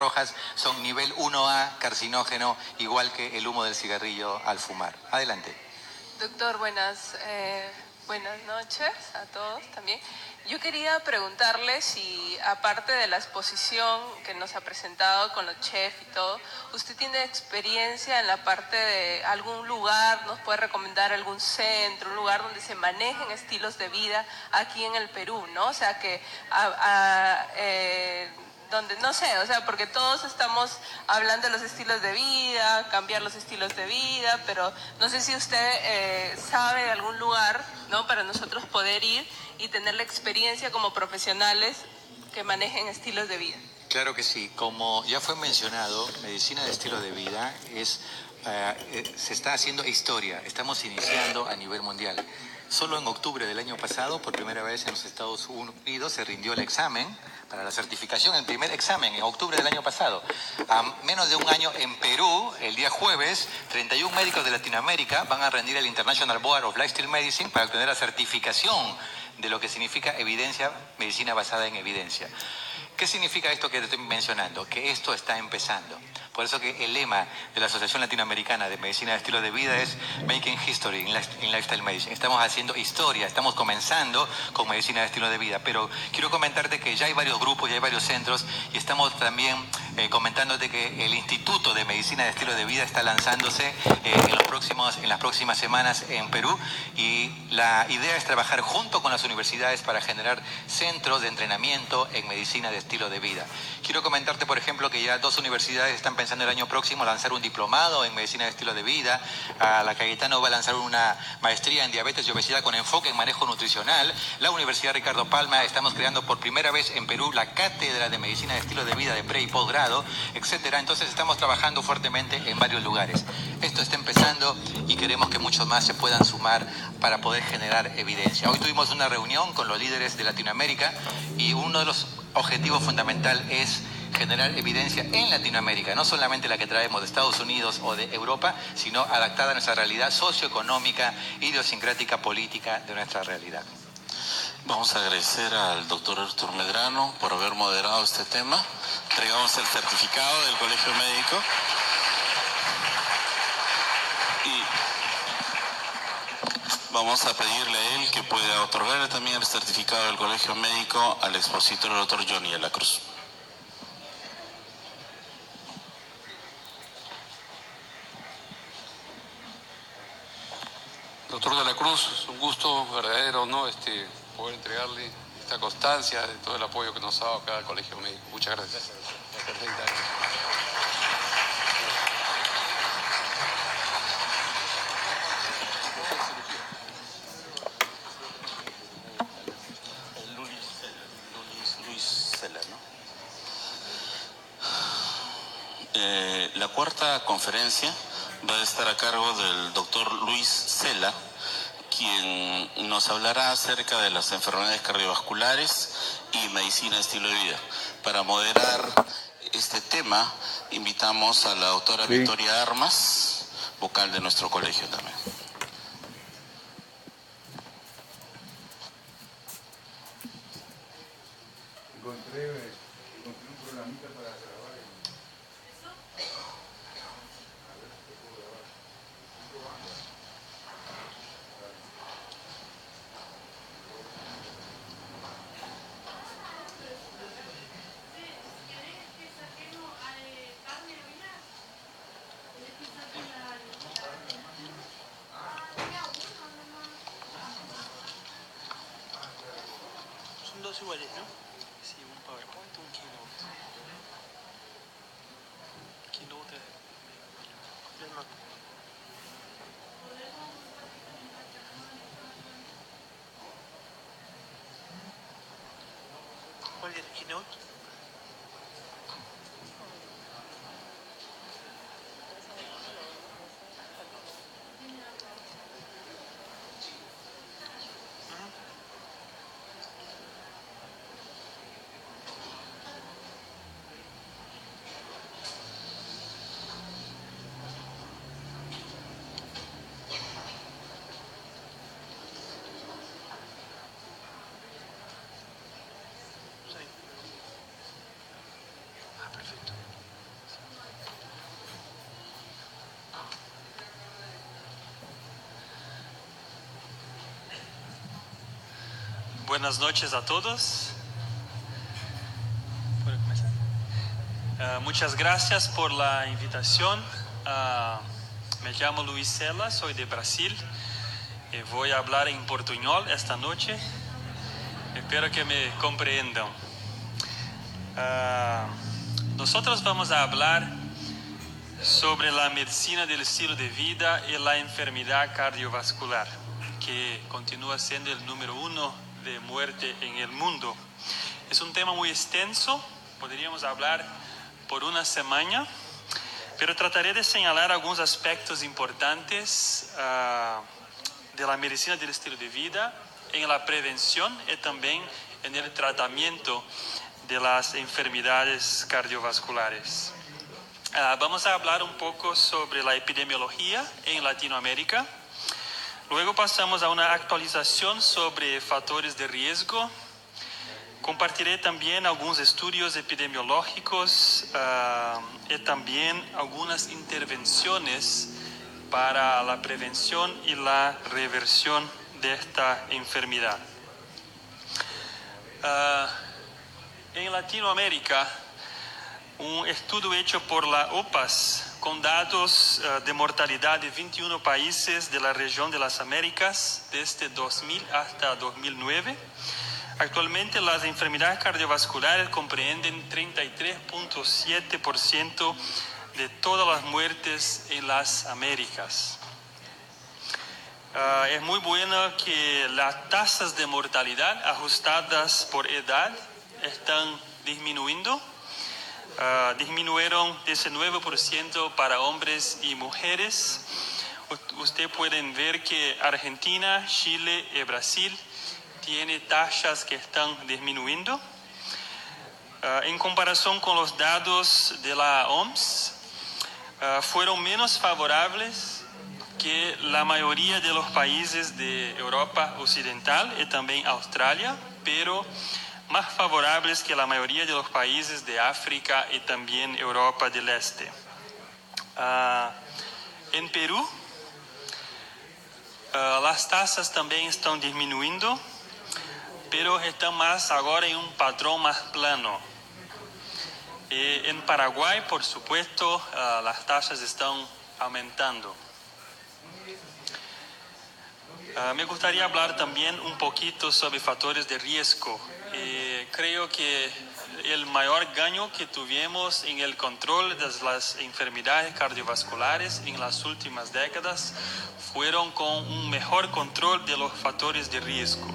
rojas son nivel 1A carcinógeno, igual que el humo del cigarrillo al fumar. Adelante. Doctor, buenas noches a todos también. Yo quería preguntarle si, aparte de la exposición que nos ha presentado con los chefs y todo, usted tiene experiencia en la parte de algún lugar, nos puede recomendar algún centro, un lugar donde se manejen estilos de vida aquí en el Perú, ¿no? O sea, que donde, no sé, o sea, porque todos estamos hablando de los estilos de vida, cambiar los estilos de vida, pero no sé si usted sabe de algún lugar, ¿no?, para nosotros poder ir y tener la experiencia como profesionales que manejen estilos de vida. Claro que sí. Como ya fue mencionado, medicina de estilo de vida se está haciendo historia. Estamos iniciando a nivel mundial. Solo en octubre del año pasado, por primera vez en los Estados Unidos, se rindió el examen para la certificación, el primer examen, en octubre del año pasado. A menos de un año en Perú, el día jueves, 31 médicos de Latinoamérica van a rendir el International Board of Lifestyle Medicine para obtener la certificación de lo que significa evidencia, medicina basada en evidencia. ¿Qué significa esto que te estoy mencionando? Que esto está empezando. Por eso que el lema de la Asociación Latinoamericana de Medicina de Estilo de Vida es Making History in Lifestyle Medicine. Estamos haciendo historia, estamos comenzando con medicina de estilo de vida. Pero quiero comentarte que ya hay varios grupos, ya hay varios centros y estamos también comentándote que el Instituto de Medicina de Estilo de Vida está lanzándose en las próximas semanas en Perú, y la idea es trabajar junto con las universidades para generar centros de entrenamiento en medicina de estilo de vida. Quiero comentarte, por ejemplo, que ya 2 universidades están pensando el año próximo lanzar un diplomado en medicina de estilo de vida. La Cayetano va a lanzar una maestría en diabetes y obesidad con enfoque en manejo nutricional. La Universidad Ricardo Palma, estamos creando por primera vez en Perú la cátedra de medicina de estilo de vida de pre y posgrado, etcétera. Entonces estamos trabajando fuertemente en varios lugares. Esto está empezando y queremos que muchos más se puedan sumar para poder generar evidencia. Hoy tuvimos una reunión con los líderes de Latinoamérica y uno de los objetivos fundamentales es generar evidencia en Latinoamérica, no solamente la que traemos de Estados Unidos o de Europa, sino adaptada a nuestra realidad socioeconómica, idiosincrática, política de nuestra realidad. Vamos a agradecer al doctor Arturo Medrano por haber moderado este tema. Entregamos el certificado del Colegio Médico. Y vamos a pedirle a él que pueda otorgarle también el certificado del Colegio Médico al expositor, el doctor Johnny de la Cruz. Doctor de la Cruz, es un gusto verdadero, ¿no?, poder entregarle esta constancia de todo el apoyo que nos ha dado acá al Colegio Médico. Muchas gracias. La cuarta conferencia va a estar a cargo del doctor Luis Cela, quien nos hablará acerca de las enfermedades cardiovasculares y medicina de estilo de vida. Para moderar este tema, invitamos a la doctora Victoria Armas, vocal de nuestro colegio también. Encontré un programita para grabar. Son 2 iguales, ¿no? Sí, un PowerPoint y un Keynote. Keynote del Mac. ¿Cuál es el Keynote? Sí. Buenas noches a todos. ¿Puedo comenzar? Muchas gracias por la invitación. Me llamo Luis Sela, soy de Brasil y voy a hablar en portuñol esta noche. Espero que me comprendan. Nosotros vamos a hablar sobre la medicina del estilo de vida y la enfermedad cardiovascular, que continúa siendo el número 1 de muerte en el mundo. Es un tema muy extenso, podríamos hablar por una semana, pero trataré de señalar algunos aspectos importantes de la medicina del estilo de vida en la prevención y también en el tratamiento de las enfermedades cardiovasculares. Vamos a hablar un poco sobre la epidemiología en Latinoamérica. Luego pasamos a una actualización sobre factores de riesgo. Compartiré también algunos estudios epidemiológicos y también algunas intervenciones para la prevención y la reversión de esta enfermedad. En Latinoamérica, un estudio hecho por la OPAS con datos de mortalidad de 21 países de la región de las Américas desde 2000 hasta 2009. Actualmente las enfermedades cardiovasculares comprenden 33.7% de todas las muertes en las Américas. Es muy bueno que las tasas de mortalidad ajustadas por edad están disminuyendo. Disminuyeron 19% para hombres y mujeres. Ustedes pueden ver que Argentina, Chile y Brasil tienen tasas que están disminuyendo. En comparación con los datos de la OMS, fueron menos favorables que la mayoría de los países de Europa Occidental y también Australia, pero más favorables que la mayoría de los países de África y también Europa del Este. En Perú, las tasas también están disminuyendo, pero están más ahora en un patrón más plano. En Paraguay, por supuesto, las tasas están aumentando. Me gustaría hablar también un poquito sobre factores de riesgo. Creo que el mayor gaño que tuvimos en el control de las enfermedades cardiovasculares en las últimas décadas fueron con un mejor control de los factores de riesgo,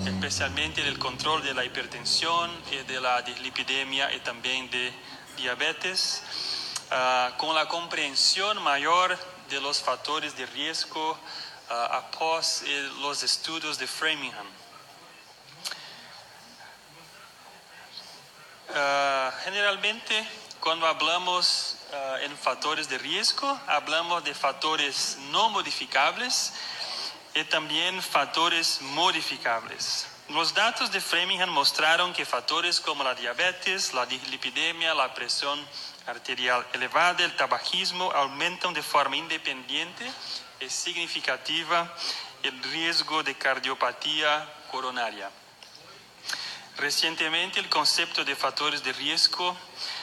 especialmente el control de la hipertensión y de la dislipidemia y también de diabetes, con la comprensión mayor de los factores de riesgo após los estudios de Framingham. Generalmente, cuando hablamos en factores de riesgo, hablamos de factores no modificables y también factores modificables. Los datos de Framingham mostraron que factores como la diabetes, la dislipidemia, la presión arterial elevada, el tabaquismo aumentan de forma independiente y significativa el riesgo de cardiopatía coronaria. Recientemente el concepto de factores de riesgo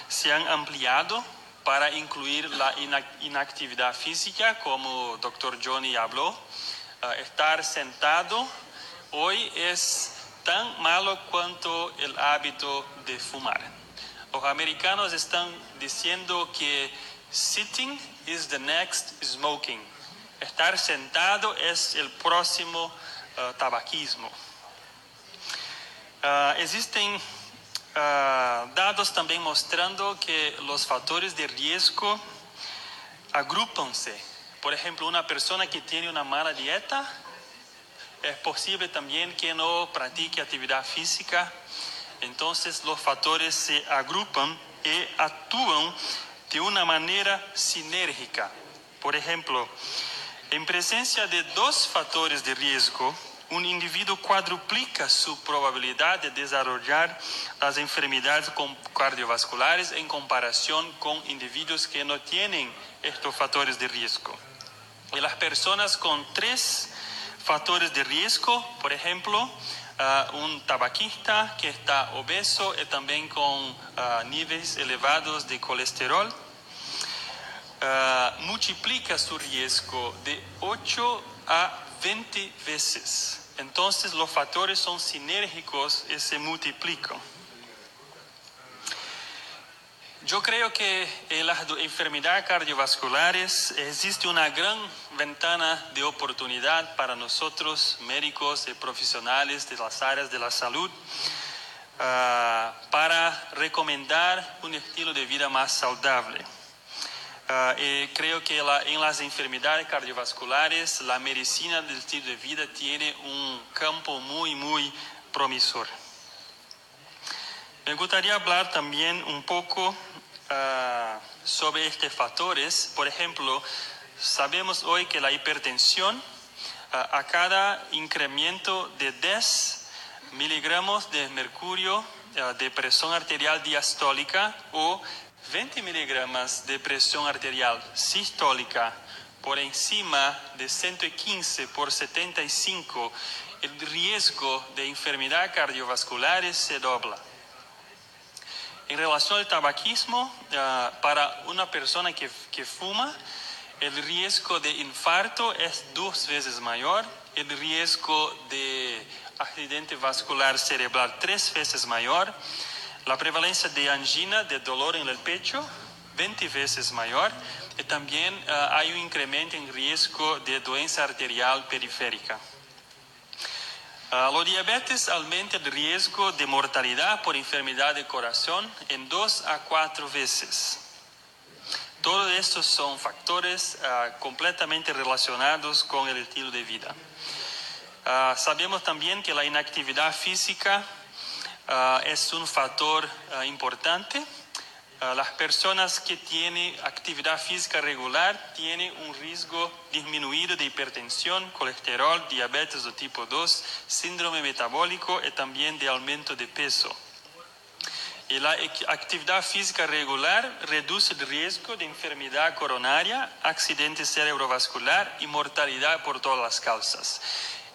se han ampliado para incluir la inactividad física, como Dr. Johnny habló. Estar sentado hoy es tan malo cuanto el hábito de fumar. Los americanos están diciendo que sitting is the next smoking. Estar sentado es el próximo tabaquismo. Existen datos también mostrando que los factores de riesgo agrupanse. Por ejemplo, una persona que tiene una mala dieta, es posible también que no practique actividad física. Entonces los factores se agrupan y actúan de una manera sinérgica. Por ejemplo, en presencia de dos factores de riesgo, un individuo cuadruplica su probabilidad de desarrollar las enfermedades cardiovasculares en comparación con individuos que no tienen estos factores de riesgo. Y las personas con tres Factores de riesgo, por ejemplo, un tabaquista que está obeso y también con niveles elevados de colesterol, multiplica su riesgo de 8 a 20 veces. Entonces los factores son sinérgicos y se multiplican. Yo creo que en las enfermedades cardiovasculares existe una gran ventana de oportunidad para nosotros, médicos y profesionales de las áreas de la salud, para recomendar un estilo de vida más saludable. Creo que en las enfermedades cardiovasculares la medicina del estilo de vida tiene un campo muy promisor. Me gustaría hablar también un poco sobre estos factores. Por ejemplo, sabemos hoy que la hipertensión, a cada incremento de 10 miligramos de mercurio de presión arterial diastólica o 20 miligramos de presión arterial sistólica por encima de 115 por 75, el riesgo de enfermedades cardiovasculares se dobla. En relación al tabaquismo, para una persona que fuma, el riesgo de infarto es 2 veces mayor, el riesgo de accidente vascular cerebral 3 veces mayor, la prevalencia de angina, de dolor en el pecho, 20 veces mayor, y también hay un incremento en riesgo de doença arterial periférica. Los diabetes aumenta el riesgo de mortalidad por enfermedad del corazón en 2 a 4 veces. Todos estos son factores completamente relacionados con el estilo de vida. Sabemos también que la inactividad física es un factor importante. Las personas que tienen actividad física regular tienen un riesgo disminuido de hipertensión, colesterol, diabetes de tipo 2, síndrome metabólico y también de aumento de peso. Y la actividad física regular reduce el riesgo de enfermedad coronaria, accidente cerebrovascular y mortalidad por todas las causas.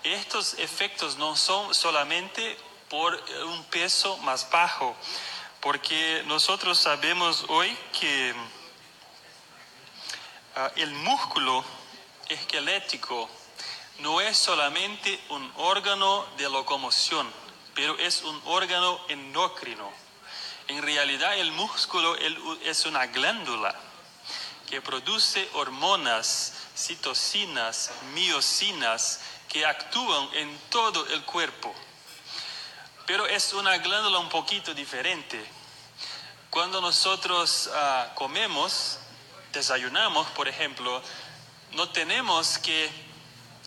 Estos efectos no son solamente por un peso más bajo, porque nosotros sabemos hoy que el músculo esquelético no es solamente un órgano de locomoción, pero es un órgano endocrino. En realidad el músculo es una glándula que produce hormonas, citocinas, miocinas que actúan en todo el cuerpo. Pero es una glándula un poquito diferente. Cuando nosotros comemos, desayunamos, por ejemplo, no tenemos que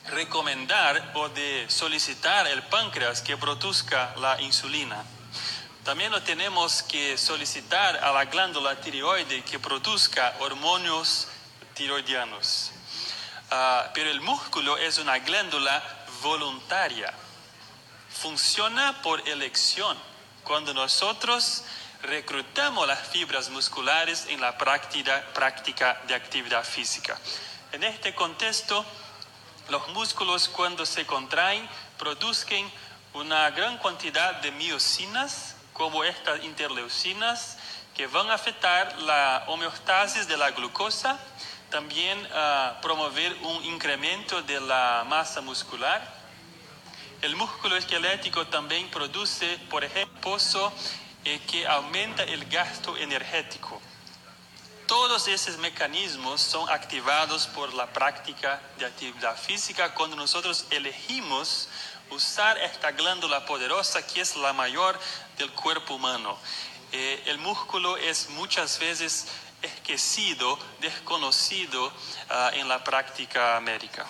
recomendar o de solicitar el páncreas que produzca la insulina. También no tenemos que solicitar a la glándula tiroide que produzca hormonas tiroidianos. Pero el músculo es una glándula voluntaria. Funciona por elección. Cuando nosotros reclutamos las fibras musculares en la práctica de actividad física. En este contexto, los músculos cuando se contraen producen una gran cantidad de miocinas, como estas interleucinas, que van a afectar la homeostasis de la glucosa, también promover un incremento de la masa muscular. El músculo esquelético también produce, por ejemplo, pozo que aumenta el gasto energético. Todos esos mecanismos son activados por la práctica de actividad física cuando nosotros elegimos usar esta glándula poderosa que es la mayor del cuerpo humano. El músculo es muchas veces esquecido, desconocido en la práctica médica.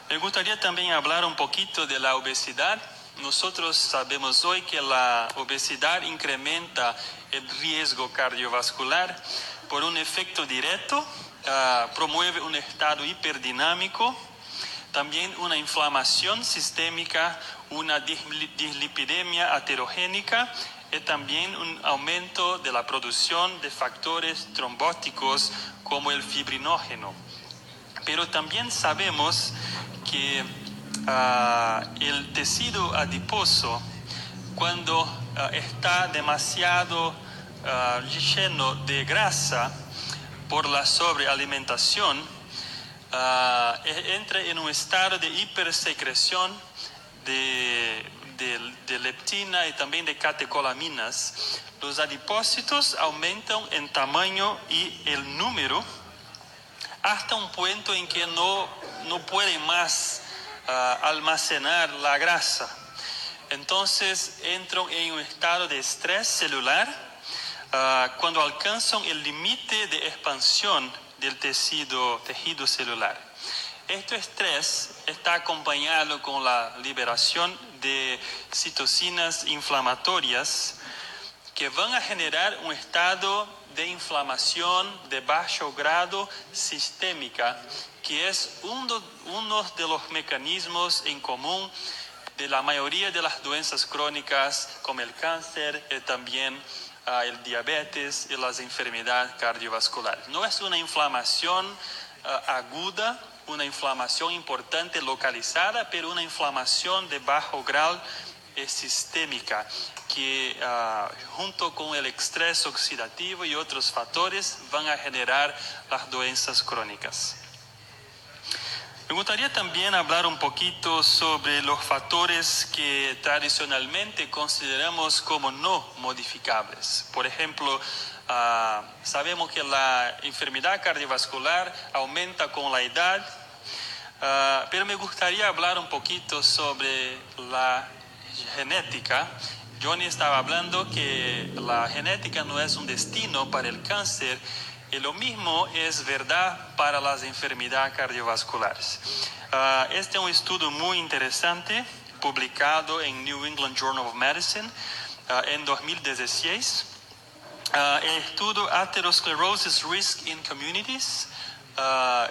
Me gustaría también hablar un poquito de la obesidad. Nosotros sabemos hoy que la obesidad incrementa el riesgo cardiovascular por un efecto directo, promueve un estado hiperdinámico, también una inflamación sistémica, una dislipidemia aterogénica y también un aumento de la producción de factores trombóticos como el fibrinógeno. Pero también sabemos que el tejido adiposo, cuando está demasiado lleno de grasa por la sobrealimentación, entra en un estado de hipersecreción de leptina y también de catecolaminas. Los adipócitos aumentan en tamaño y el número hasta un punto en que no pueden más almacenar la grasa. Entonces entran en un estado de estrés celular cuando alcanzan el límite de expansión del tejido celular. Este estrés está acompañado con la liberación de citocinas inflamatorias que van a generar un estado de inflamación de bajo grado sistémica, que es uno de los mecanismos en común de la mayoría de las doenças crónicas, como el cáncer y también el diabetes y las enfermedades cardiovasculares. No es una inflamación aguda, una inflamación importante localizada, pero una inflamación de bajo grado sistémica que junto con el estrés oxidativo y otros factores van a generar las doenças crónicas. Me gustaría también hablar un poquito sobre los factores que tradicionalmente consideramos como no modificables. Por ejemplo, sabemos que la enfermedad cardiovascular aumenta con la edad, pero me gustaría hablar un poquito sobre la genética. Johnny estaba hablando que la genética no es un destino para el cáncer, y lo mismo es verdad para las enfermedades cardiovasculares. Este es un estudio muy interesante publicado en New England Journal of Medicine en 2016. El estudio Atherosclerosis Risk in Communities.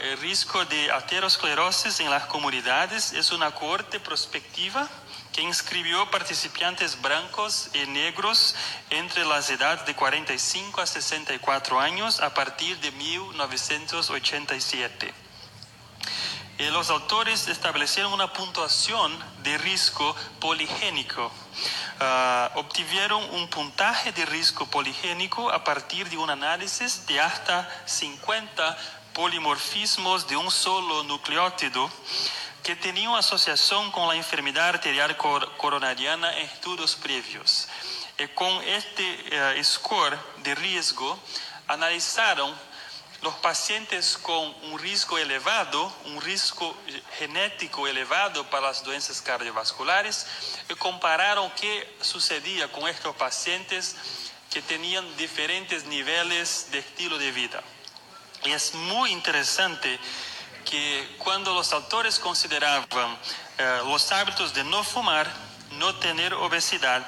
El riesgo de aterosclerosis en las comunidades es una cohorte prospectiva que inscribió participantes blancos y negros entre las edades de 45 a 64 años a partir de 1987. Los autores establecieron una puntuación de riesgo poligénico. Obtuvieron un puntaje de riesgo poligénico a partir de un análisis de hasta 50 polimorfismos de un solo nucleótido que tenían asociación con la enfermedad arterial coronariana en estudios previos. Con este score de riesgo analizaron los pacientes con un riesgo elevado, un riesgo genético elevado para las doenças cardiovasculares, y compararon qué sucedía con estos pacientes que tenían diferentes niveles de estilo de vida. Y es muy interesante que cuando los autores consideraban los hábitos de no fumar, no tener obesidad,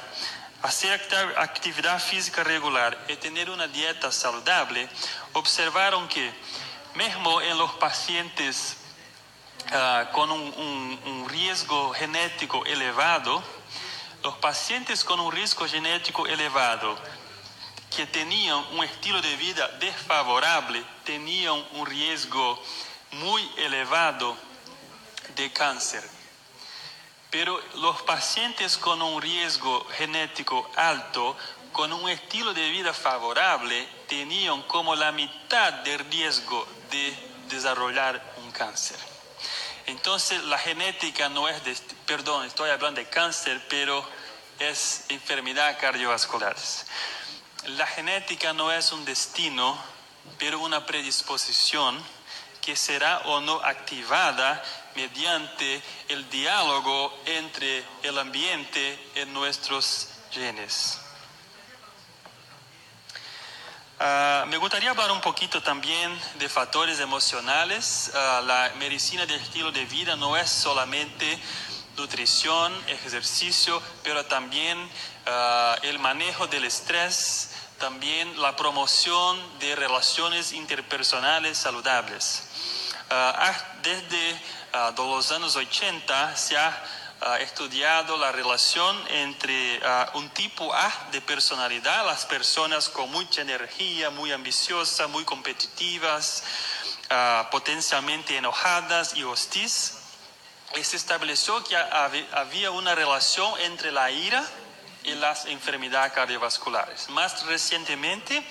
hacer actividad física regular y tener una dieta saludable, observaron que mismo en los pacientes con un riesgo genético elevado, los pacientes con un riesgo genético elevado que tenían un estilo de vida desfavorable, tenían un riesgo muy elevado de cáncer. Pero los pacientes con un riesgo genético alto, con un estilo de vida favorable, tenían como la mitad del riesgo de desarrollar un cáncer. Entonces la genética no es, perdón, estoy hablando de cáncer, pero es enfermedad cardiovasculares. La genética no es un destino, pero una predisposición que será o no activada mediante el diálogo entre el ambiente y nuestros genes. Me gustaría hablar un poquito también de factores emocionales. La medicina del estilo de vida no es solamente nutrición, ejercicio, pero también el manejo del estrés, también la promoción de relaciones interpersonales saludables. Desde los años 80 se ha estudiado la relación entre un tipo A de personalidad, las personas con mucha energía, muy ambiciosas, muy competitivas, potencialmente enojadas y hostiles, y se estableció que había una relación entre la ira y las enfermedades cardiovasculares. Más recientemente,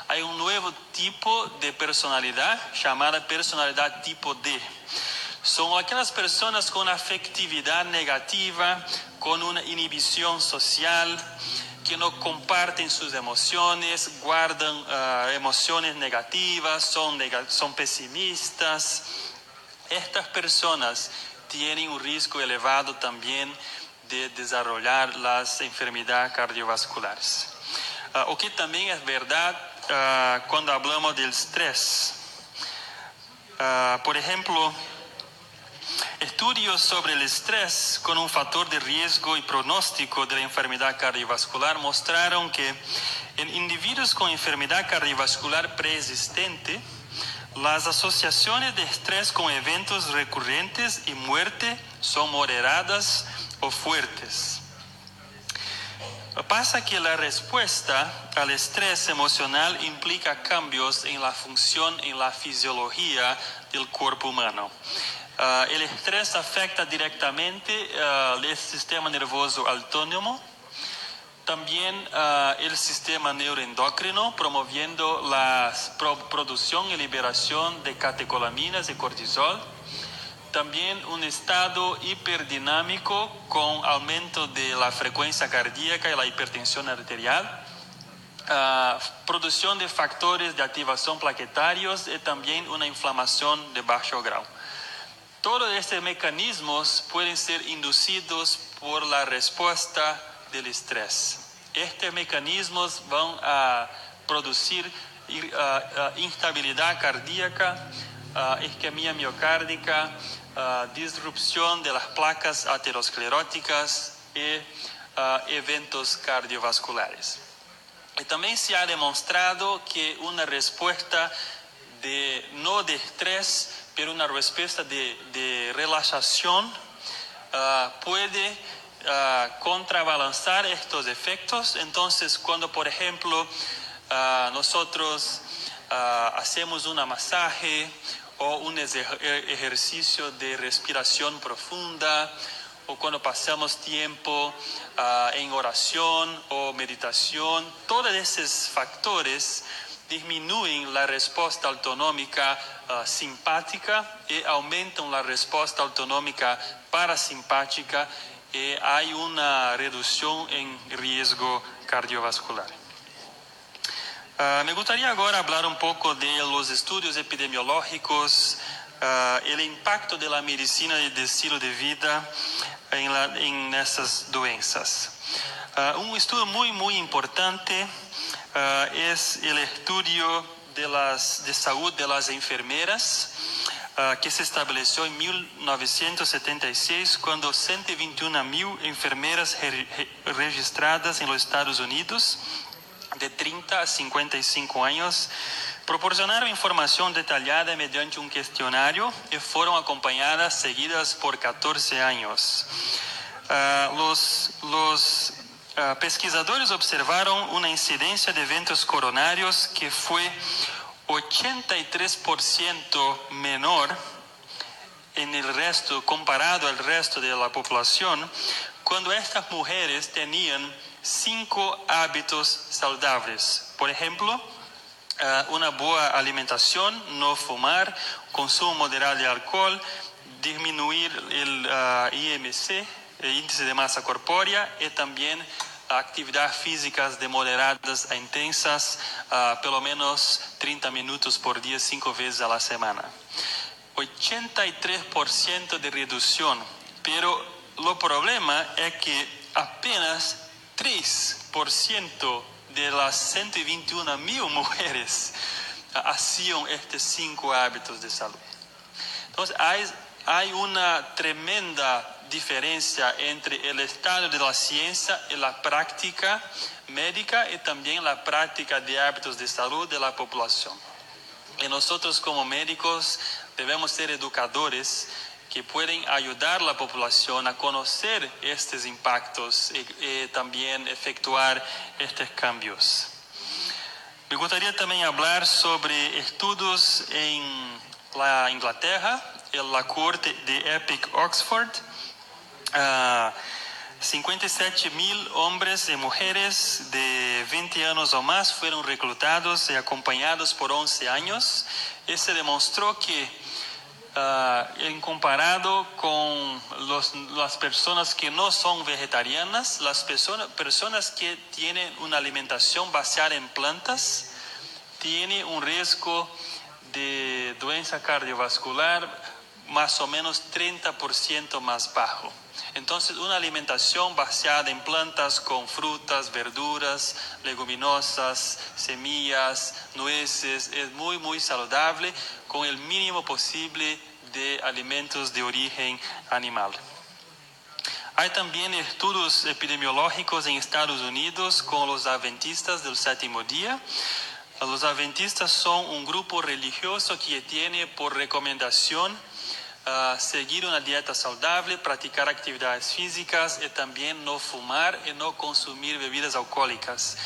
hay un nuevo tipo de personalidad llamada personalidad tipo D. Son aquellas personas con afectividad negativa, con una inhibición social, que no comparten sus emociones, guardan emociones negativas, son pesimistas. Estas personas tienen un riesgo elevado también de desarrollar las enfermedades cardiovasculares. O que también es verdad cuando hablamos del estrés. Por ejemplo, estudios sobre el estrés con un factor de riesgo y pronóstico de la enfermedad cardiovascular mostraron que en individuos con enfermedad cardiovascular preexistente, las asociaciones de estrés con eventos recurrentes y muerte son moderadas o fuertes. Pasa que la respuesta al estrés emocional implica cambios en la función, en la fisiología del cuerpo humano. El estrés afecta directamente el sistema nervioso autónomo, también el sistema neuroendocrino, promoviendo la producción y liberación de catecolaminas y cortisol. También un estado hiperdinámico con aumento de la frecuencia cardíaca y la hipertensión arterial. Producción de factores de activación plaquetarios y también una inflamación de bajo grado. Todos estos mecanismos pueden ser inducidos por la respuesta del estrés. Estos mecanismos van a producir instabilidad cardíaca, isquemia miocárdica, disrupción de las placas ateroscleróticas y eventos cardiovasculares. Y también se ha demostrado que una respuesta no de estrés, pero una respuesta de relajación puede contrabalanzar estos efectos. Entonces, cuando por ejemplo nosotros hacemos un masaje o un ejercicio de respiración profunda, o cuando pasamos tiempo en oración o meditación, todos esos factores disminuyen la respuesta autonómica simpática y aumentan la respuesta autonómica parasimpática, y hay una reducción en riesgo cardiovascular. Me gustaría ahora hablar un poco de los estudios epidemiológicos, el impacto de la medicina y del estilo de vida en estas doenças. Un estudio muy importante es el estudio de salud de las enfermeras, que se estableció en 1976, cuando 121.000 enfermeras registradas en los Estados Unidos, de 30 a 55 años, proporcionaron información detallada mediante un cuestionario y fueron acompañadas seguidas por 14 años. Los pesquisadores observaron una incidencia de eventos coronarios que fue 83% menor en el resto, comparado al resto de la población, cuando estas mujeres tenían 5 hábitos saludables. Por ejemplo, una buena alimentación, no fumar, consumo moderado de alcohol, disminuir el IMC, el índice de masa corpórea, y también actividades físicas de moderadas a intensas, pelo menos 30 minutos por día, 5 veces a la semana. 83% de reducción, pero el problema es que apenas 3% de las 121.000 mujeres hacían estos 5 hábitos de salud. Entonces hay una tremenda diferencia entre el estado de la ciencia y la práctica médica, y también la práctica de hábitos de salud de la población. Y nosotros como médicos debemos ser educadores que pueden ayudar a la población a conocer estos impactos y también efectuar estos cambios. Me gustaría también hablar sobre estudios en la Inglaterra, la cohorte de EPIC Oxford. 57.000 hombres y mujeres de 20 años o más fueron reclutados y acompañados por 11 años. Y se demostró que en comparado con las personas que no son vegetarianas, las personas que tienen una alimentación basada en plantas tienen un riesgo de doença cardiovascular más o menos 30% más bajo. Entonces, una alimentación basada en plantas con frutas, verduras, leguminosas, semillas, nueces, es muy, muy saludable con el mínimo posible de alimentos de origen animal. Hay también estudios epidemiológicos en Estados Unidos con los adventistas del séptimo día. Los adventistas son un grupo religioso que tiene por recomendación seguir una dieta saludable, practicar actividades físicas y también no fumar y no consumir bebidas alcohólicas.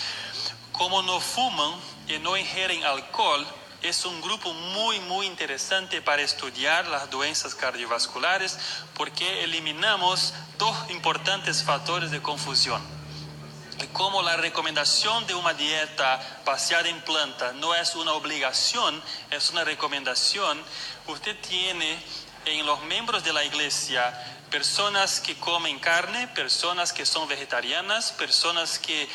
Como no fuman y no ingieren alcohol, es un grupo muy, muy interesante para estudiar las doenças cardiovasculares porque eliminamos dos importantes factores de confusión. Como la recomendación de una dieta basada en planta no es una obligación, es una recomendación, usted tiene en los miembros de la iglesia personas que comen carne, personas que son vegetarianas, personas que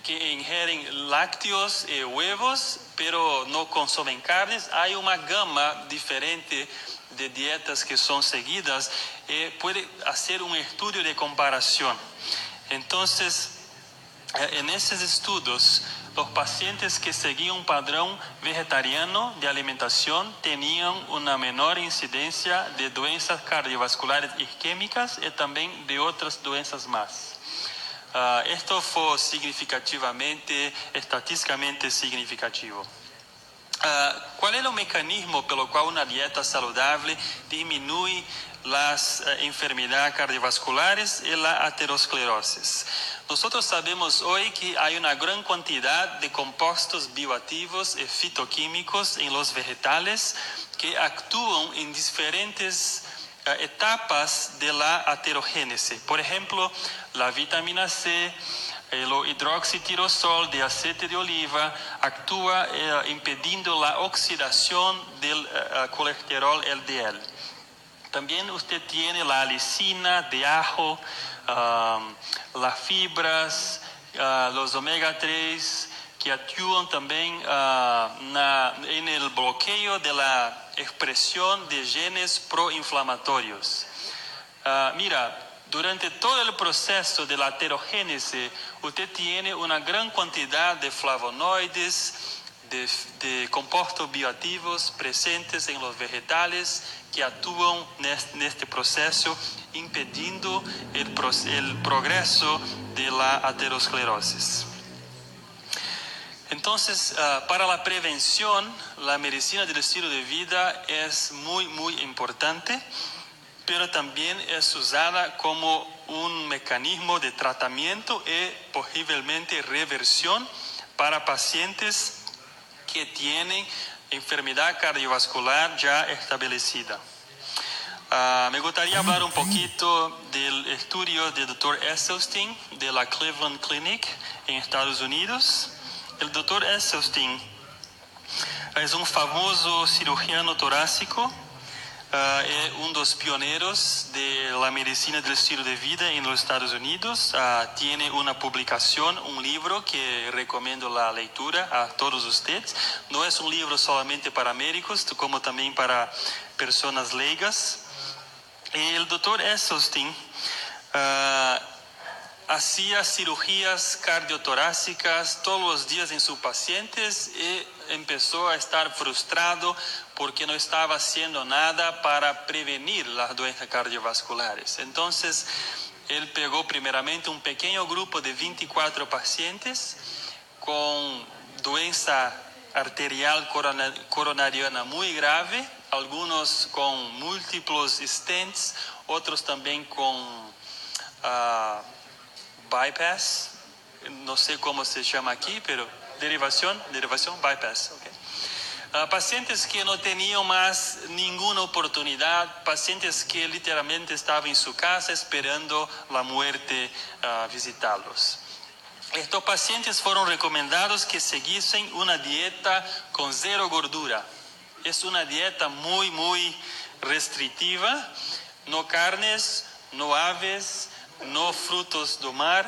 ingieren lácteos y huevos, pero no consumen carnes. Hay una gama diferente de dietas que son seguidas y puede hacer un estudio de comparación. Entonces, en esos estudios, los pacientes que seguían un padrón vegetariano de alimentación tenían una menor incidencia de doenças cardiovasculares isquémicas y también de otras doenças más. Esto fue estadísticamente significativo. ¿Cuál es el mecanismo por el cual una dieta saludable disminuye las enfermedades cardiovasculares y la aterosclerosis? Nosotros sabemos hoy que hay una gran cantidad de compuestos bioactivos y fitoquímicos en los vegetales que actúan en diferentes etapas de la aterogénesis. Por ejemplo, la vitamina C, el hidroxitirosol de aceite de oliva actúa impidiendo la oxidación del colesterol LDL. También usted tiene la alicina de ajo, las fibras, los omega 3 que actúan también en el bloqueo de la expresión de genes proinflamatorios. Mira, durante todo el proceso de la aterogénesis, usted tiene una gran cantidad de flavonoides, de compuestos bioactivos presentes en los vegetales que actúan en este proceso, impidiendo el progreso de la aterosclerosis. Entonces, para la prevención, la medicina del estilo de vida es muy, muy importante, pero también es usada como un mecanismo de tratamiento y posiblemente reversión para pacientes que tienen enfermedad cardiovascular ya establecida. Me gustaría hablar un poquito del estudio del Dr. Esselstyn de la Cleveland Clinic en Estados Unidos. El Dr. Esselstyn es un famoso cirujano torácico, es uno de los pioneros de la medicina del estilo de vida en los Estados Unidos. Tiene una publicación, un libro que recomiendo la lectura a todos ustedes. No es un libro solamente para médicos, como también para personas leigas. El Dr. Esselstyn hacía cirugías cardiotorácicas todos los días en sus pacientes y empezó a estar frustrado porque no estaba haciendo nada para prevenir las doenças cardiovasculares. Entonces, él pegó primeramente un pequeño grupo de 24 pacientes con doença arterial coronariana muy grave, algunos con múltiples stents, otros también con bypass, no sé cómo se llama aquí, pero derivación, bypass, okay. Pacientes que no tenían más ninguna oportunidad, pacientes que literalmente estaban en su casa esperando la muerte visitarlos. Estos pacientes fueron recomendados que siguiesen una dieta con 0 gordura. Es una dieta muy restrictiva, no carnes, no aves, no frutos do mar,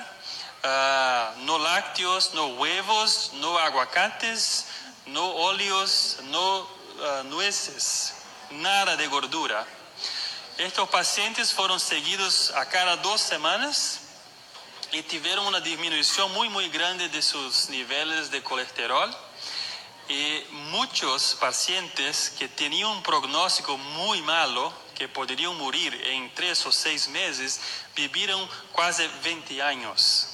no lácteos, no huevos, no aguacates, no óleos, no nueces, nada de gordura. Estos pacientes fueron seguidos a cada 2 semanas y tuvieron una disminución muy grande de sus niveles de colesterol. Y muchos pacientes que tenían un pronóstico muy malo, que podrían morir en 3 o 6 meses, vivieron casi 20 años.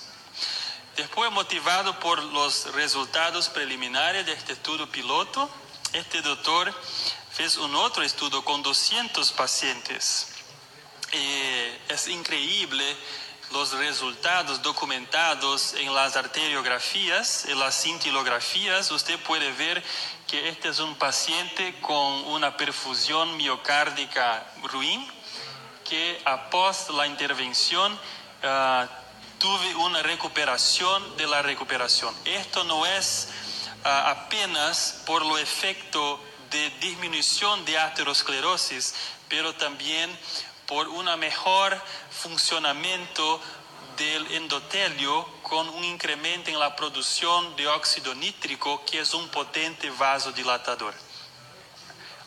Después, motivado por los resultados preliminares de este estudio piloto, este doctor fez un otro estudio con 200 pacientes. Es increíble los resultados documentados en las arteriografías, en las cintilografías. Usted puede ver que este es un paciente con una perfusión miocárdica ruin, que após la intervención tuve una recuperación de la recuperación. Esto no es apenas por lo efecto de disminución de aterosclerosis, pero también por un mejor funcionamiento del endotelio con un incremento en la producción de óxido nítrico, que es un potente vasodilatador.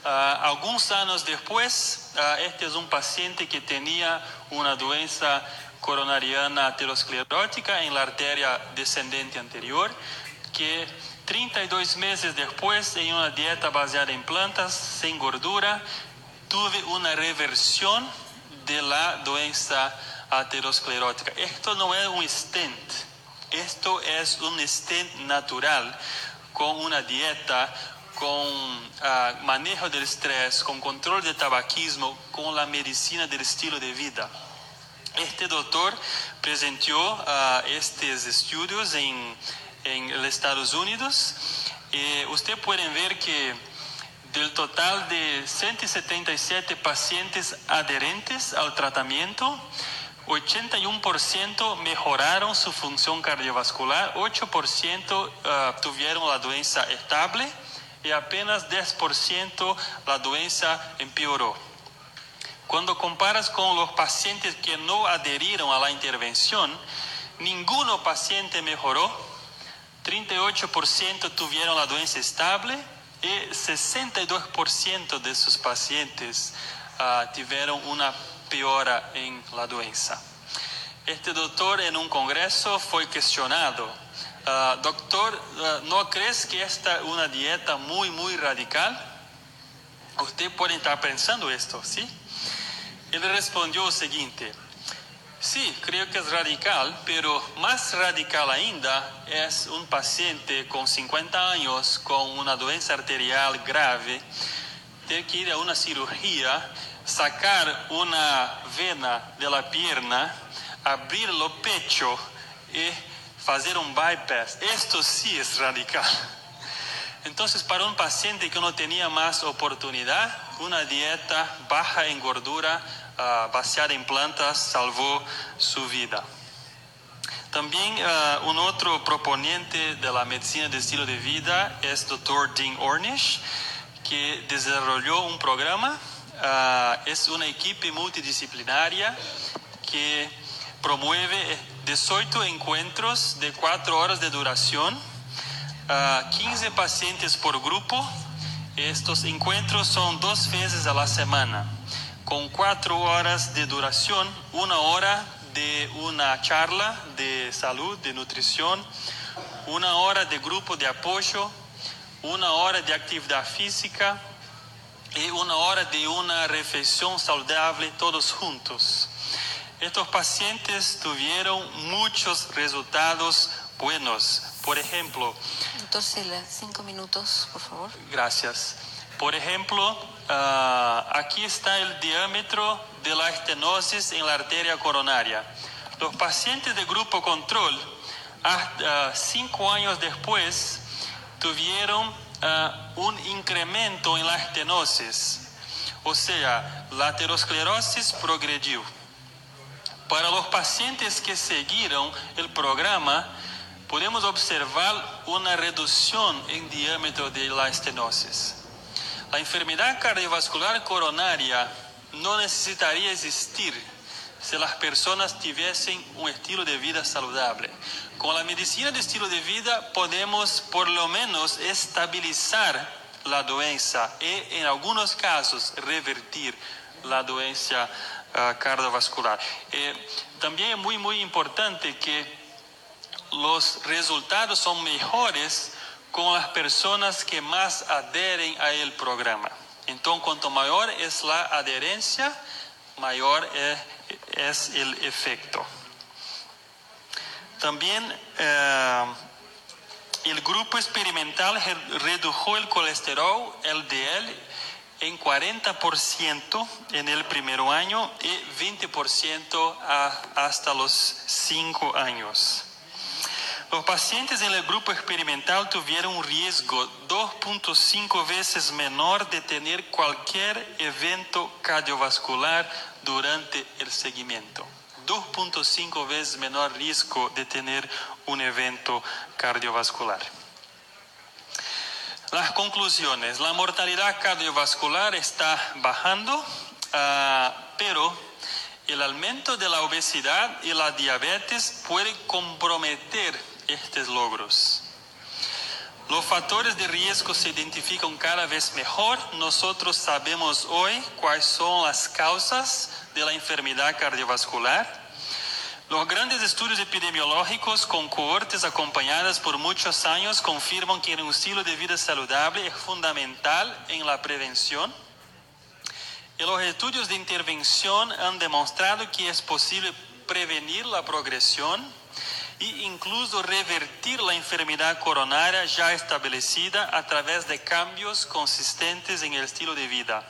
Algunos años después, este es un paciente que tenía una doença coronariana aterosclerótica en la arteria descendente anterior, que 32 meses después, en una dieta baseada en plantas, sin gordura, tuve una reversión de la doença aterosclerótica. Esto no es un stent, esto es un stent natural, con una dieta, con manejo del estrés, con control de tabaquismo, con la medicina del estilo de vida. Este doctor presentó estos estudios en los Estados Unidos. Usted puede ver que del total de 177 pacientes adherentes al tratamiento, 81% mejoraron su función cardiovascular, 8% tuvieron la doença estable y apenas 10% la doença empeoró. Cuando comparas con los pacientes que no adherieron a la intervención, ninguno paciente mejoró, 38% tuvieron la doença estable y 62% de sus pacientes tuvieron una piora en la doença. Este doctor en un congreso fue cuestionado: doctor, ¿no crees que esta es una dieta muy radical? Usted puede estar pensando esto, ¿sí? Él respondió lo siguiente: sí, creo que es radical, pero más radical ainda es un paciente con 50 años con una doença arterial grave, ter que ir a una cirugía, sacar una vena de la pierna, abrir el pecho y hacer un bypass. Esto sí es radical. Entonces, para un paciente que no tenía más oportunidad, una dieta baja en gordura, baseada en plantas, salvó su vida. También un otro proponente de la medicina de estilo de vida es Dr. Dean Ornish, que desarrolló un programa. Es una equipe multidisciplinaria que promueve 18 encuentros de 4 horas de duración, 15 pacientes por grupo. Estos encuentros son 2 veces a la semana, con 4 horas de duración, 1 hora de una charla de salud, de nutrición, 1 hora de grupo de apoyo, 1 hora de actividad física y 1 hora de una refeición saludable, todos juntos. Estos pacientes tuvieron muchos resultados buenos. Por ejemplo... Doctor Sela, 5 minutos, por favor. Gracias. Por ejemplo, aquí está el diámetro de la estenosis en la arteria coronaria. Los pacientes de grupo control, 5 años después, tuvieron un incremento en la estenosis, o sea, la aterosclerosis progredió. Para los pacientes que siguieron el programa, podemos observar una reducción en diámetro de la estenosis. La enfermedad cardiovascular coronaria no necesitaría existir si las personas tuviesen un estilo de vida saludable. Con la medicina de estilo de vida podemos por lo menos estabilizar la doença y en algunos casos revertir la doença cardiovascular. También es muy importante que los resultados son mejores con las personas que más adhieren a el programa. Entonces, cuanto mayor es la adherencia, mayor es el efecto. También el grupo experimental redujo el colesterol LDL en 40% en el primer año y 20% hasta los 5 años. Los pacientes en el grupo experimental tuvieron un riesgo 2.5 veces menor de tener cualquier evento cardiovascular durante el seguimiento. 2.5 veces menor riesgo de tener un evento cardiovascular. Las conclusiones. La mortalidad cardiovascular está bajando, pero el aumento de la obesidad y la diabetes puede comprometer estos logros. Los factores de riesgo se identifican cada vez mejor. Nosotros sabemos hoy cuáles son las causas de la enfermedad cardiovascular. Los grandes estudios epidemiológicos con cohortes acompañadas por muchos años confirman que un estilo de vida saludable es fundamental en la prevención. Y los estudios de intervención han demostrado que es posible prevenir la progresión e incluso revertir la enfermedad coronaria ya establecida a través de cambios consistentes en el estilo de vida.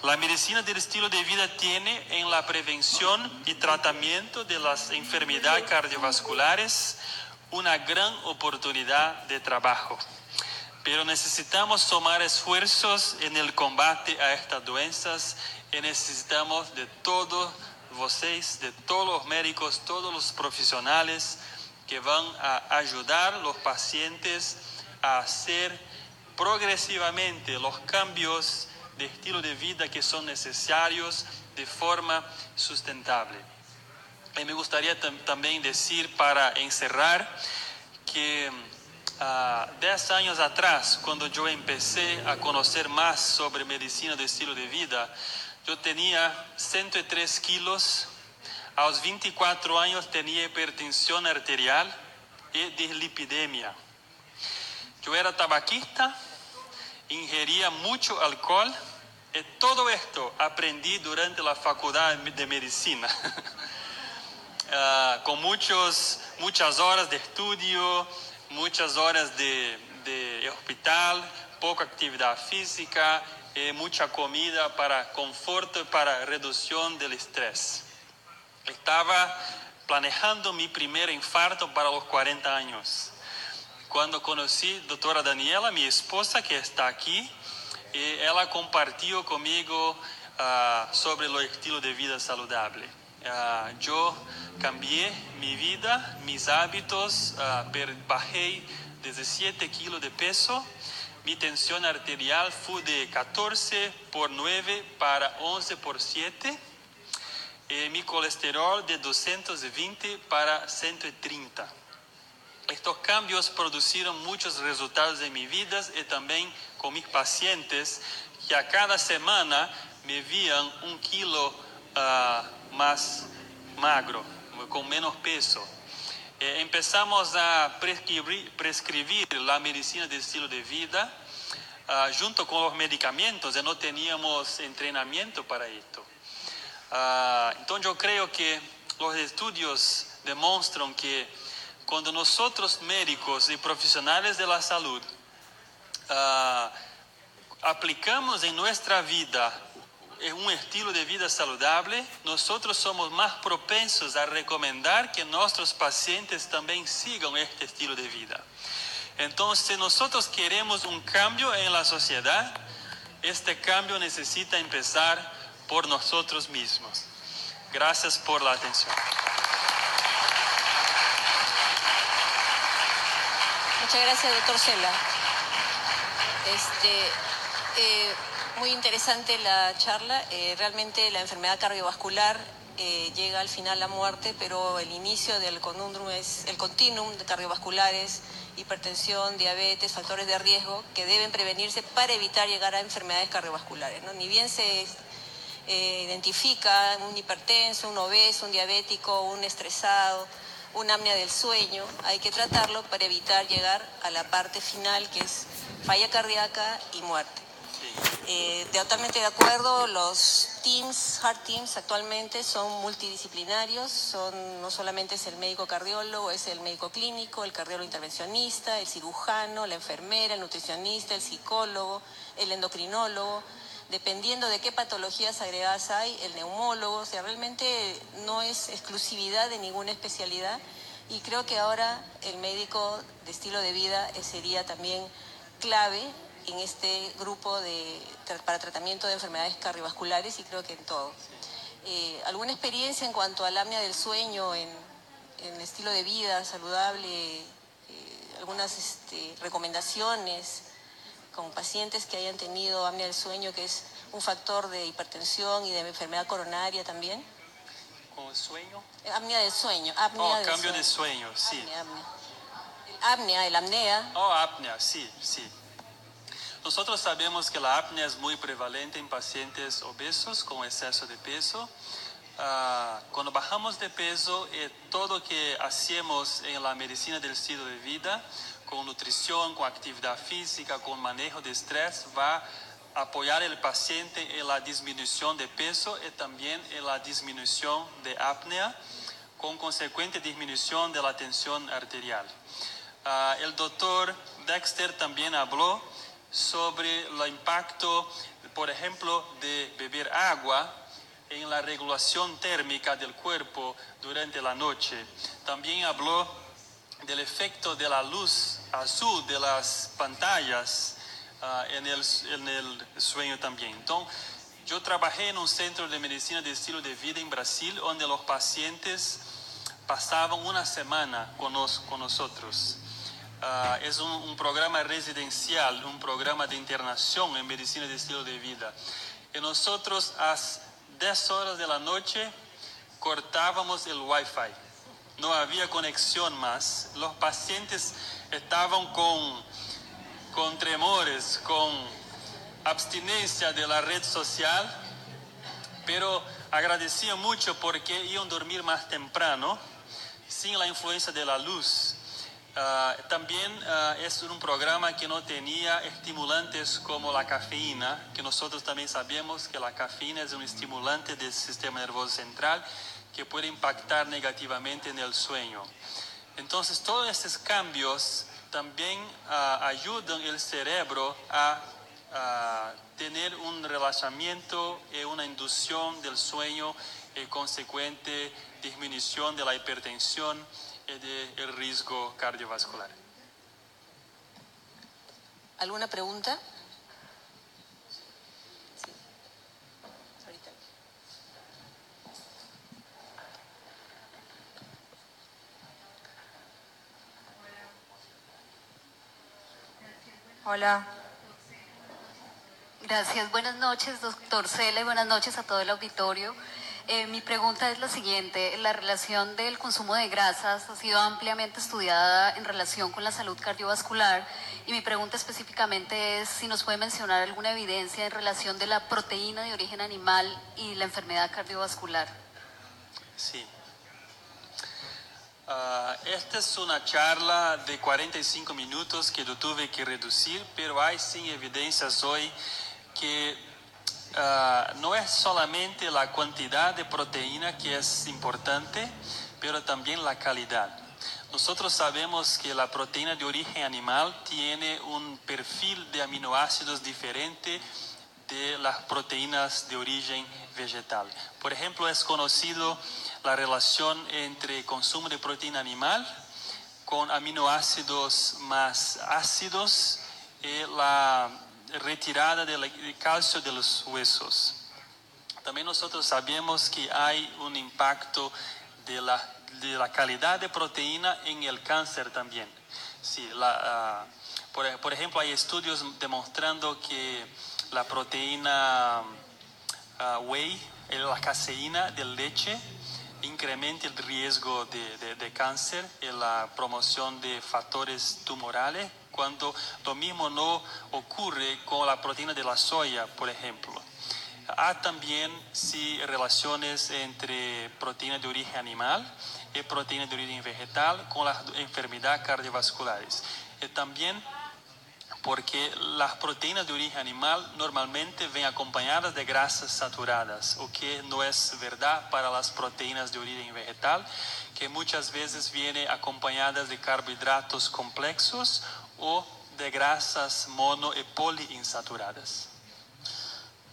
La medicina del estilo de vida tiene en la prevención y tratamiento de las enfermedades cardiovasculares una gran oportunidad de trabajo. Pero necesitamos sumar esfuerzos en el combate a estas doenças y necesitamos de todos vocês, de todos los médicos, todos los profesionales que van a ayudar a los pacientes a hacer progresivamente los cambios de estilo de vida que son necesarios de forma sustentable. Y me gustaría también decir para encerrar que 10 años atrás, cuando yo empecé a conocer más sobre medicina de estilo de vida, yo tenía 103 kilos, a los 24 años tenía hipertensión arterial y dislipidemia. Yo era tabaquista, ingería mucho alcohol y todo esto aprendí durante la facultad de medicina. Con muchas horas de estudio, muchas horas de hospital, poca actividad física, mucha comida para conforto y para reducción del estrés. Estaba planeando mi primer infarto para los 40 años. Cuando conocí a doctora Daniela, mi esposa que está aquí, ella compartió conmigo sobre el estilo de vida saludable. Yo cambié mi vida, mis hábitos, bajé 17 kilos de peso. Mi tensión arterial fue de 14/9 para 11/7. Mi colesterol de 220 para 130. Estos cambios produjeron muchos resultados en mi vida y también con mis pacientes que a cada semana me veían 1 kilo más magro, con menos peso. Empezamos a prescribir la medicina de estilo de vida junto con los medicamentos y no teníamos entrenamiento para esto. Entonces yo creo que los estudios demuestran que cuando nosotros médicos y profesionales de la salud aplicamos en nuestra vida un estilo de vida saludable, nosotros somos más propensos a recomendar que nuestros pacientes también sigan este estilo de vida. Entonces, si nosotros queremos un cambio en la sociedad, este cambio necesita empezar por nosotros mismos. Gracias por la atención. Muchas gracias, doctor Cela. Muy interesante la charla. Realmente la enfermedad cardiovascular llega al final la muerte, pero el inicio del conundrum es el continuum de cardiovasculares, hipertensión, diabetes, factores de riesgo que deben prevenirse para evitar llegar a enfermedades cardiovasculares, ¿no? Ni bien se identifica un hipertenso, un obeso, un diabético, un estresado, una apnea del sueño, hay que tratarlo para evitar llegar a la parte final, que es falla cardíaca y muerte. Totalmente de acuerdo, los teams, heart teams actualmente son multidisciplinarios, no solamente es el médico cardiólogo, es el médico clínico, el cardiólogo intervencionista, el cirujano, la enfermera, el nutricionista, el psicólogo, el endocrinólogo, dependiendo de qué patologías agregadas hay, el neumólogo. O sea, realmente no es exclusividad de ninguna especialidad, y creo que ahora el médico de estilo de vida sería también clave en este grupo para tratamiento de enfermedades cardiovasculares, y creo que en todo. ¿Alguna experiencia en cuanto al apnea del sueño en estilo de vida saludable? ¿Algunas recomendaciones con pacientes que hayan tenido apnea del sueño, que es un factor de hipertensión y de enfermedad coronaria también? ¿Con sueño? Apnea del sueño. Cambio de sueño, sí. El apnea. Apnea, sí, sí. Nosotros sabemos que la apnea es muy prevalente en pacientes obesos con exceso de peso. Cuando bajamos de peso, todo lo que hacemos en la medicina del estilo de vida, con nutrición, con actividad física, con manejo de estrés, va a apoyar al paciente en la disminución de peso y también en la disminución de apnea, con consecuente disminución de la tensión arterial. El doctor Dexter también habló sobre el impacto, por ejemplo, de beber agua en la regulación térmica del cuerpo durante la noche. También habló del efecto de la luz azul de las pantallas en el sueño también. Entonces, yo trabajé en un centro de medicina de estilo de vida en Brasil, donde los pacientes pasaban una semana con nosotros. Es un programa residencial, un programa de internación en medicina de estilo de vida. Y nosotros a las 10 horas de la noche cortábamos el wifi. No había conexión más. Los pacientes estaban con tremores, con abstinencia de la red social, pero agradecía mucho porque iban a dormir más temprano, sin la influencia de la luz. También es un programa que no tenía estimulantes como la cafeína, que nosotros también sabemos que la cafeína es un estimulante del sistema nervioso central que puede impactar negativamente en el sueño. Entonces, todos estos cambios también ayudan al cerebro a tener un relajamiento y una inducción del sueño y consecuente disminución de la hipertensión y del riesgo cardiovascular. ¿Alguna pregunta? Sí. Ahorita. Hola. Gracias. Buenas noches, doctor Cela, y buenas noches a todo el auditorio. Mi pregunta es la siguiente. La relación del consumo de grasas ha sido ampliamente estudiada en relación con la salud cardiovascular, y mi pregunta específicamente es si nos puede mencionar alguna evidencia en relación de la proteína de origen animal y la enfermedad cardiovascular. Sí. Esta es una charla de 45 minutos que yo tuve que reducir, pero hay sin evidencias hoy que no es solamente la cantidad de proteína que es importante, pero también la calidad. Nosotros sabemos que la proteína de origen animal tiene un perfil de aminoácidos diferente de las proteínas de origen vegetal. Por ejemplo, es conocido la relación entre consumo de proteína animal con aminoácidos más ácidos y la retirada del calcio de los huesos. También nosotros sabemos que hay un impacto de la calidad de proteína en el cáncer también. Sí, por ejemplo, hay estudios demostrando que la proteína whey, la caseína de leche, incrementa el riesgo de cáncer y la promoción de factores tumorales, cuando lo mismo no ocurre con la proteína de la soya, por ejemplo. Hay también relaciones entre proteína de origen animal y proteína de origen vegetal con las enfermedades cardiovasculares. Y también porque las proteínas de origen animal normalmente ven acompañadas de grasas saturadas, o que no es verdad para las proteínas de origen vegetal, que muchas veces vienen acompañadas de carbohidratos complejos o de grasas mono y poliinsaturadas.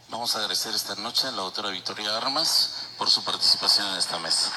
Vamos a agradecer esta noche a la doctora Victoria Armas por su participación en esta mesa.